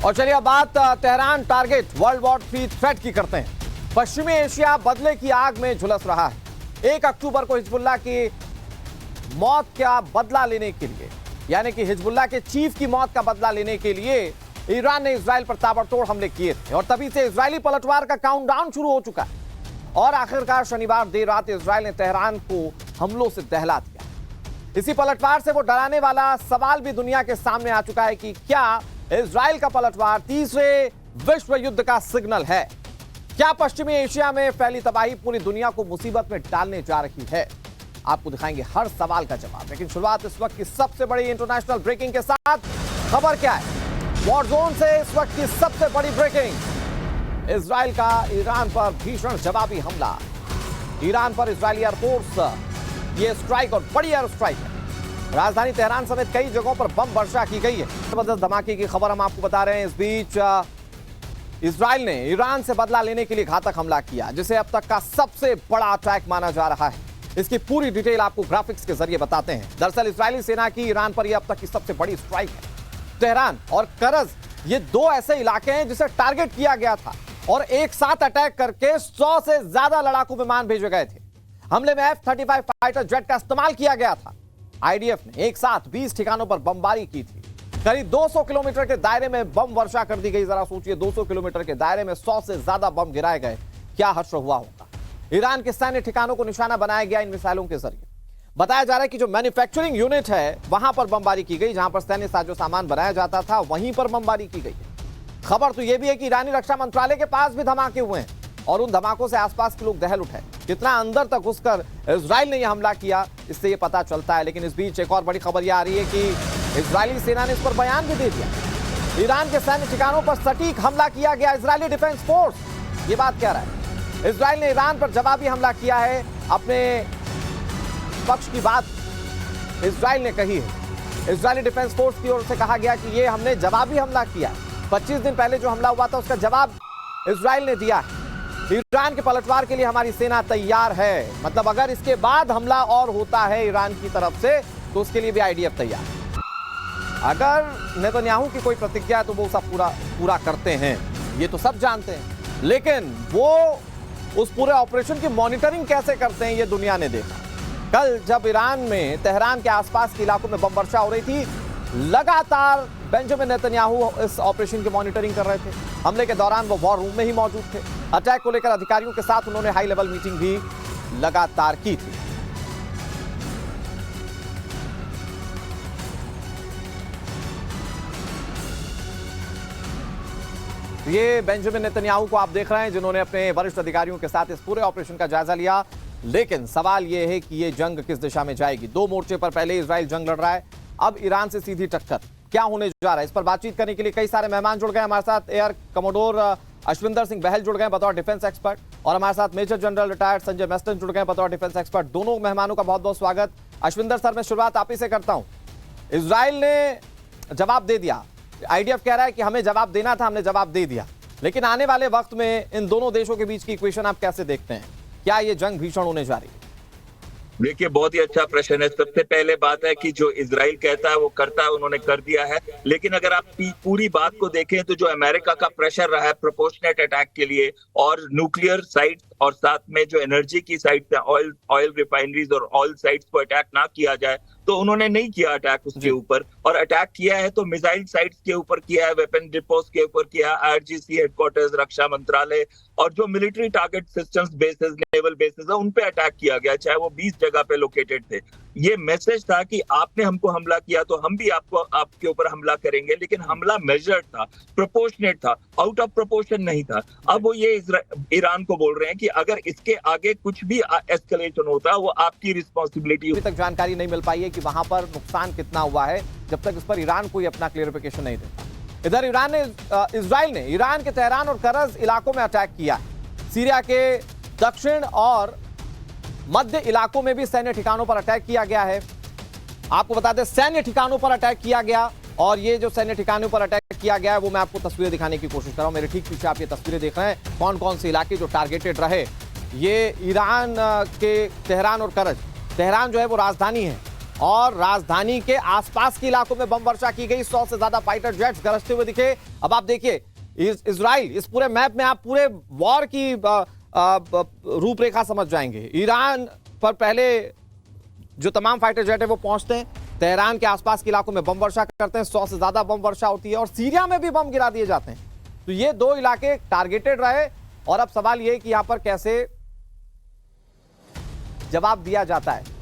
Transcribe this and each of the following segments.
और चलिए अब बात Tehran target world war 3 threat की करते हैं। पश्चिमी एशिया बदले की आग में झुलस रहा है। 1 अक्टूबर को हिजबुल्लाह की मौत का बदला लेने के लिए, यानी कि हिजबुल्लाह के चीफ की मौत का बदला लेने के लिए ईरान ने इजराइल पर ताबड़तोड़ हमले किए थे और तभी से इजरायली पलटवार का काउंटडाउन शुरू हो चुका है। और आखिरकार शनिवार देर रात इजराइल ने तेहरान को हमलों से दहला दिया। इसी पलटवार से वो डराने वाला सवाल भी दुनिया के सामने आ चुका है कि क्या इजराइल का पलटवार तीसरे विश्व युद्ध का सिग्नल है? क्या पश्चिमी एशिया में फैली तबाही पूरी दुनिया को मुसीबत में डालने जा रही है? आपको दिखाएंगे हर सवाल का जवाब, लेकिन शुरुआत इस वक्त की सबसे बड़ी इंटरनेशनल ब्रेकिंग के साथ। खबर क्या है? वॉर जोन से इस वक्त की सबसे बड़ी ब्रेकिंग। इजराइल का ईरान पर भीषण जवाबी हमला। ईरान पर इजरायली एयरफोर्स ये स्ट्राइक और बड़ी एयर स्ट्राइक है। राजधानी तेहरान समेत कई जगहों पर बम वर्षा की गई है। जबरदस्त धमाके की खबर हम आपको बता रहे हैं। इस बीच इजराइल ने ईरान से बदला लेने के लिए घातक हमला किया, जिसे अब तक का सबसे बड़ा अटैक माना जा रहा है। इसकी पूरी डिटेल आपको ग्राफिक्स के जरिए बताते हैं। दरअसल इजरायली सेना की ईरान पर यह अब तक की सबसे बड़ी स्ट्राइक है। तेहरान और करज ये 2 ऐसे इलाके हैं जिसे टारगेट किया गया था और एक साथ अटैक करके 100 से ज्यादा लड़ाकू विमान भेजे गए थे। हमले में F-35 फाइटर जेट का इस्तेमाल किया गया था। आईडीएफ ने एक साथ 20 ठिकानों पर बमबारी की थी। करीब 200 किलोमीटर के दायरे में बम वर्षा कर दी गई। जरा सोचिए, 200 किलोमीटर के दायरे में 100 से ज्यादा बम गिराए गए, क्या हश्र हुआ होगा। ईरान के सैन्य ठिकानों को निशाना बनाया गया इन मिसाइलों के जरिए। बताया जा रहा है कि जो मैन्युफैक्चरिंग यूनिट है वहां पर बमबारी की गई, जहां पर सैन्य साजो सामान बनाया जाता था वहीं पर बमबारी की गई। खबर तो यह भी है कि ईरानी रक्षा मंत्रालय के पास भी धमाके हुए हैं और उन धमाकों से आसपास के लोग दहल उठे। कितना अंदर तक घुसकर इजराइल ने यह हमला किया, इससे यह पता चलता है। लेकिन इस बीच एक और बड़ी खबर यह आ रही है कि इजरायली सेना ने इस पर बयान भी दे दिया। ईरान के सैन्य ठिकानों पर सटीक हमला किया गया। इजरायली डिफेंस फोर्स ये बात कह रहा है। इजराइल ने ईरान पर जवाबी हमला किया है। अपने पक्ष की बात इजराइल ने कही है। इजरायली डिफेंस फोर्स की ओर से कहा गया कि ये हमने जवाबी हमला किया। 25 दिन पहले जो हमला हुआ था उसका जवाब इजराइल ने दिया है। ईरान के पलटवार के लिए हमारी सेना तैयार है। मतलब अगर इसके बाद हमला और होता है ईरान की तरफ से तो उसके लिए भी आईडीएफ तैयार है। अगर नेतन्याहू की कोई प्रतिज्ञा है तो वो सब पूरा करते हैं, ये तो सब जानते हैं। लेकिन वो उस पूरे ऑपरेशन की मॉनिटरिंग कैसे करते हैं ये दुनिया ने देखा। कल जब ईरान में तेहरान के आसपास के इलाकों में बम वर्षा हो रही थी, लगातार बेंजामिन नेतन्याहू इस ऑपरेशन की मॉनिटरिंग कर रहे थे। हमले के दौरान वो वॉर रूम में ही मौजूद थे। अटैक को लेकर अधिकारियों के साथ उन्होंने हाई लेवल मीटिंग भी लगातार की थी। ये बेंजामिन नेतन्याहू को आप देख रहे हैं, जिन्होंने अपने वरिष्ठ अधिकारियों के साथ इस पूरे ऑपरेशन का जायजा लिया। लेकिन सवाल यह है कि ये जंग किस दिशा में जाएगी। 2 मोर्चे पर पहले इजराइल जंग लड़ रहा है, अब ईरान से सीधी टक्कर क्या होने जा रहा है, इस पर बातचीत करने के लिए कई सारे मेहमान जुड़ गए हमारे साथ। एयर कमोडोर अश्विंदर सिंह बहल जुड़ गए बतौर डिफेंस एक्सपर्ट और हमारे साथ major general retired Sanjay Meston जुड़ गए बतौर डिफेंस एक्सपर्ट। दोनों मेहमानों का बहुत बहुत स्वागत। अश्विंदर सर, मैं शुरुआत आप ही से करता हूं। इजराइल ने जवाब दे दिया, आईडीएफ कह रहा है कि हमें जवाब देना था, हमने जवाब दे दिया। लेकिन आने वाले वक्त में इन दोनों देशों के बीच की इक्वेशन आप कैसे देखते हैं? क्या ये जंग भीषण होने जा रही है? देखिए, बहुत ही अच्छा प्रश्न है। सबसे पहले बात है कि जो इजराइल कहता है वो करता है, उन्होंने कर दिया है। लेकिन अगर आप पूरी बात को देखें तो जो अमेरिका का प्रेशर रहा है प्रोपोर्शनेट अटैक के लिए और न्यूक्लियर साइट्स और साथ में जो एनर्जी की साइट्स है, ऑयल रिफाइनरीज और ऑयल साइट्स को अटैक ना किया जाए, तो उन्होंने नहीं किया अटैक उसके ऊपर। और अटैक किया है तो मिसाइल साइट्स के ऊपर किया है, वेपन डिपोज के ऊपर किया है, आईआरजीसी हेडक्वार्टर्स, रक्षा मंत्रालय और जो military target systems basis, naval basis है, उन पे अटैक किया गया, चाहे वो 20 जगह पे लोकेटेड थे। ये मैसेज था कि आपने हमको हमला किया तो हम भी आपके ऊपर हमला करेंगे। लेकिन हमला मेजर्ड था, प्रोपोर्शनेट था, आउट ऑफ प्रोपोर्शन नहीं था। अब वो ये ईरान को बोल रहे हैं कि अगर इसके आगे कुछ भी एस्केलेशन होता है वो आपकी रिस्पॉन्सिबिलिटी। अभी तक जानकारी नहीं मिल पाई है कि वहां पर नुकसान कितना हुआ है, जब तक इस पर ईरान कोई अपना क्लियरिफिकेशन नहीं देता। इधर इजराइल ने ईरान के तेहरान और करज इलाकों में अटैक किया है। सीरिया के दक्षिण और मध्य इलाकों में भी सैन्य ठिकानों पर अटैक किया गया है। आपको बता दें, सैन्य ठिकानों पर अटैक किया गया और ये जो सैन्य ठिकानों पर अटैक किया गया है वो मैं आपको तस्वीरें दिखाने की कोशिश कर रहा हूं। मेरे ठीक पीछे आप ये तस्वीरें देख रहे हैं, कौन कौन से इलाके जो टारगेटेड रहे। ये ईरान के तेहरान और करज। तेहरान जो है वो राजधानी है और राजधानी के आसपास के इलाकों में बम वर्षा की गई। 100 से ज्यादा फाइटर जेट्स गरजते हुए दिखे। अब आप देखिए इजराइल, इस पूरे मैप में आप पूरे वॉर की रूपरेखा समझ जाएंगे। ईरान पर पहले जो तमाम फाइटर जेट है वो पहुंचते हैं, तेहरान के आसपास के इलाकों में बम वर्षा करते हैं, 100 से ज्यादा बम वर्षा होती है और सीरिया में भी बम गिरा दिए जाते हैं। तो ये दो इलाके टारगेटेड रहे और अब सवाल ये कि यहां पर कैसे जवाब दिया जाता है।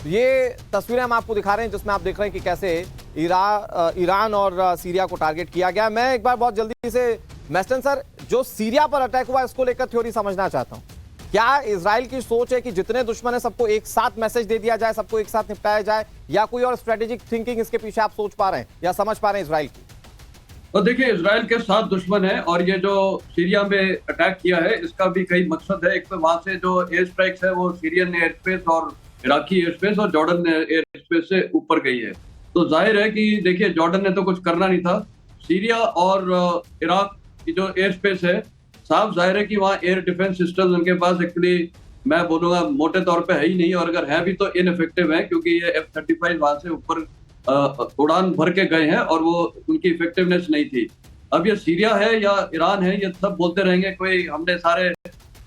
ये तस्वीरें हम आपको दिखा रहे हैं जिसमें आप देख रहे हैं कि कैसे ईरान और सीरिया को टारगेट किया गया। मैं एक बार बहुत जल्दी से मैस्टन सर, जो सीरिया पर अटैक हुआ इसको लेकर थ्योरी समझना चाहता हूं। क्या इजराइल की सोच है कि जितने दुश्मन है सबको एक साथ मैसेज दे दिया जाए, सबको एक साथ निपटाया जाए, या कोई और स्ट्रेटेजिक थिंकिंग इसके पीछे आप सोच पा रहे हैं या समझ पा रहे हैं इजराइल की? तो देखिए, इजराइल के 7 दुश्मन है और ये जो सीरिया में अटैक किया है इसका भी कई मकसद है। एक तो वहां से जो एयर स्ट्राइक्स है वो सीरियन एयर स्पेस और इराकी एयर स्पेस और जॉर्डन एयर स्पेस से ऊपर गई है। तो जाहिर है कि देखिए, जॉर्डन ने तो कुछ करना नहीं था। सीरिया और इराक की जो एयर स्पेस है, साफ जाहिर है कि वहाँ एयर डिफेंस सिस्टम उनके पास एक्चुअली मैं बोलूंगा मोटे तौर पे है ही नहीं, और अगर है भी तो इनइफेक्टिव है, क्योंकि ये F-35 वहां से ऊपर उड़ान भर के गए हैं और वो उनकी इफेक्टिवनेस नहीं थी। अब ये सीरिया है या ईरान है, ये सब बोलते रहेंगे कोई हमने सारे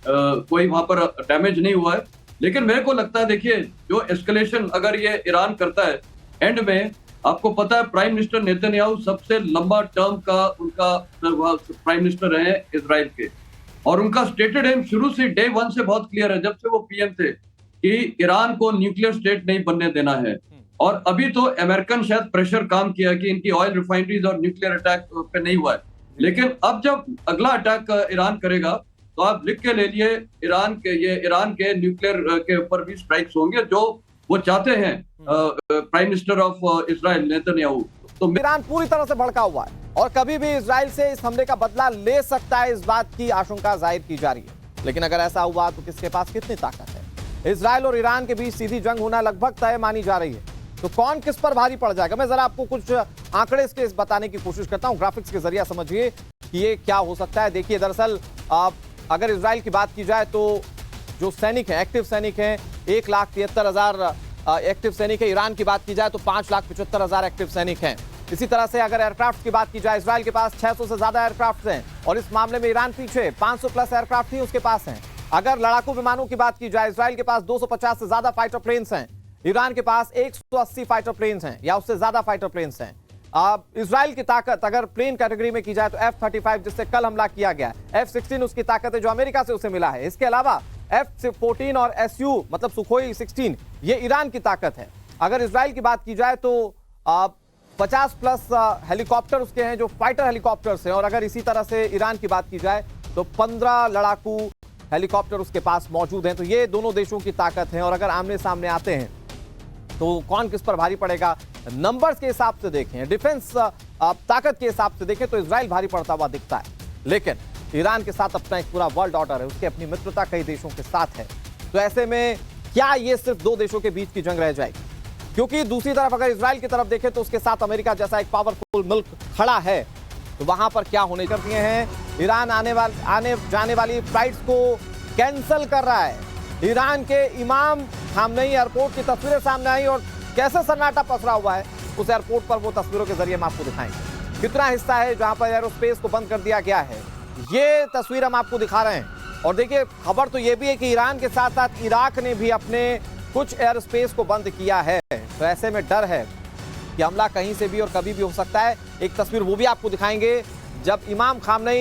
कोई वहां पर डैमेज नहीं हुआ है। लेकिन मेरे को लगता है, देखिए, जो एस्केलेशन अगर ये ईरान करता है एंड में, आपको पता है प्राइम मिनिस्टर नेतन्याहू सबसे लंबा टर्म का उनका प्राइम मिनिस्टर रहे इजराइल के, और उनका स्टेटेड एम शुरू से डे 1 से बहुत क्लियर है, जब से वो पीएम थे, कि ईरान को न्यूक्लियर स्टेट नहीं बनने देना है। और अभी तो अमेरिकन शायद प्रेशर काम किया कि इनकी ऑयल रिफाइनरीज और न्यूक्लियर अटैक पे नहीं हुआ है, लेकिन अब जब अगला अटैक ईरान करेगा तो आप लिख के ले लिए, ईरान के न्यूक्लियर के ऊपर भी स्ट्राइक्स होंगे, जो वो चाहते हैं prime minister of Israel Netanyahu. तो ईरान पूरी तरह से भड़का हुआ है और कभी भी इजराइल से इस हमले का बदला ले सकता है, इस बात की आशंका जाहिर की जा रही है। लेकिन अगर ऐसा हुआ तो किसके पास कितनी ताकत है? इजराइल और ईरान के बीच सीधी जंग होना लगभग तय मानी जा रही है। तो कौन किस पर भारी पड़ जाएगा? मैं जरा आपको कुछ आंकड़े इसके बताने की कोशिश करता हूं, ग्राफिक्स के जरिए समझिए कि ये क्या हो सकता है। देखिए, दरअसल अगर इजराइल की बात की जाए तो जो सैनिक हैं, एक्टिव सैनिक हैं, 1,73,000 एक्टिव सैनिक है। ईरान की बात की जाए तो 5,75,000 एक्टिव सैनिक हैं। इसी तरह से अगर एयरक्राफ्ट की बात की जाए, इजराइल के पास 600 से ज्यादा एयरक्राफ्ट हैं और इस मामले में ईरान पीछे 500 प्लस एयरक्राफ्ट ही उसके पास हैं। अगर लड़ाकू विमानों की बात की जाए, इजराइल के पास 250 से ज्यादा फाइटर प्लेन्स हैं, ईरान के पास 180 फाइटर प्लेन्स हैं या उससे ज्यादा फाइटर प्लेन्स हैं। इजराइल की ताकत अगर प्लेन कैटेगरी में की जाए तो F-35 जिससे कल हमला किया गया, F-16 उसकी ताकत है जो अमेरिका से उसे मिला है। इसके अलावा F-14 और SU मतलब सुखोई 16 ये ईरान की ताकत है। अगर इजराइल की बात की जाए तो 50 प्लस हेलीकॉप्टर उसके हैं जो फाइटर हेलीकॉप्टर्स हैं, और अगर इसी तरह से ईरान की बात की जाए तो 15 लड़ाकू हेलीकॉप्टर उसके पास मौजूद हैं। तो ये दोनों देशों की ताकत है और अगर आमने सामने आते हैं तो कौन किस पर भारी पड़ेगा? नंबर्स के हिसाब से देखें, डिफेंस ताकत के हिसाब से देखें तो इजराइल भारी पड़ता हुआ दिखता है, लेकिन ईरान के साथ अपना एक पूरा वर्ल्ड ऑर्डर है, उसकी अपनी मित्रता कई देशों के साथ है। तो ऐसे में क्या ये सिर्फ 2 देशों के बीच की जंग रह जाएगी? क्योंकि दूसरी तरफ अगर इजराइल की तरफ देखें तो उसके साथ अमेरिका जैसा एक पावरफुल मुल्क खड़ा है, तो वहां पर क्या होने कर दिए हैं? ईरान आने जाने वाली फ्लाइट्स को कैंसिल कर रहा है। ईरान के इमाम खामनेई एयरपोर्ट की तस्वीरें सामने आई और कैसे सन्नाटा पसरा हुआ है उस एयरपोर्ट पर, वो तस्वीरों के जरिए हम आपको दिखाएंगे। कितना हिस्सा है जहां पर एरोस्पेस को बंद कर दिया गया है, ये तस्वीर हम आपको दिखा रहे हैं। और देखिए, खबर तो ये भी है कि ईरान के साथ साथ इराक ने भी अपने कुछ एयर स्पेस को बंद किया है। तो ऐसे में डर है कि हमला कहीं से भी और कभी भी हो सकता है। एक तस्वीर वो भी आपको दिखाएंगे जब इमाम खामनेई